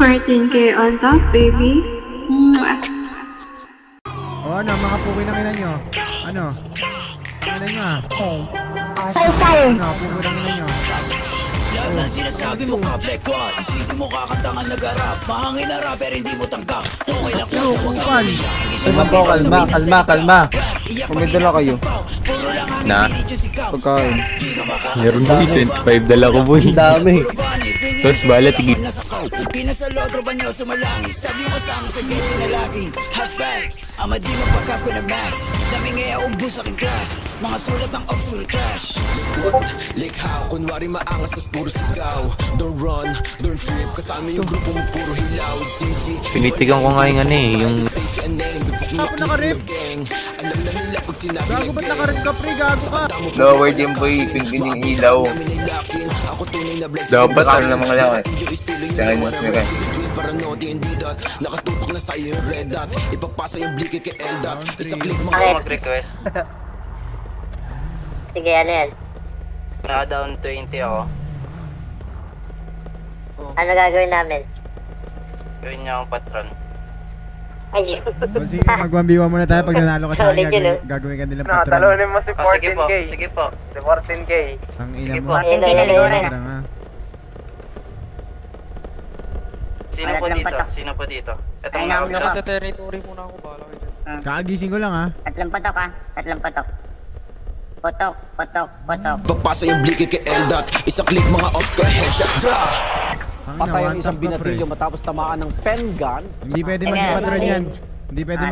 14K on top, baby. Mwah. O ano, mga pukoy ng ina nyo? Ano? Ang ina nyo ah. Ano, pukoy ng ina nyo? Lahat ng sinasabi mo ka black one. Isisi mo kakantangan nag-arap. Mahangin na rapper hindi mo tanggap. Okay lang po sa wag Kupal. Kalma po, kalma. Kumidala kayo. Na? Pagkain. Meron boy, 25 dala ko boy. Ang dami. Tapos bala, tigil. Pinasalo banyo sumalangis. Sabi mo sa akin sa gate na laging hot facts. Ama di magpagkap ko na max. Dami ngaya ubus aking class. Mga sulat ng ops will crash. Likha, kunwari maangas tas puro sigaw. Don't run, don't trip. Kasama yung grupo mo puro hilaw. Stingy. Pinitigan ko nga yung ano eh, yung... Ako nakarip. Alam na nila pag sinabi Gago ba't nakarip ka pre? Gago ka. Lower din boy, pingin yung ilaw. ako tunay na blessing. Dapat ano naman lang eh. Dahil mo sila. Paranoid hindi dot. Nakatutok na sa'yo yung red dot. Ipapasa yung bliki kay L-dot. Isa click mo. Okay. Mag-request. Sige, ano yan? Na-down 20 ako. Ano gagawin namin? Gawin niya akong patron. Ay, O sige, mag-1v1 muna tayo pag nanalo ka sa akin. Gagawin ka nilang patron. Talunin mo si Sige po, 14K. sige po. Si 14K. Ang ina Sige mo. po. Sige, talunin. Parang nga. Sino po dito? Sino po dito? Itong Ay, nakulo ka. Territory muna ako, bala kayo dyan. Kakagising ko lang ha. Tatlong patok ah. Tatlong patok. Patok. Papasa yung bliki kay L-dot. Isa click mga ops ko headshot. Ang ina, Patay ang one isang tap ka, pre. binatilyo matapos tamaan ng pen gun. Hindi pwede Teka, maging patron ano yan. Hindi pwede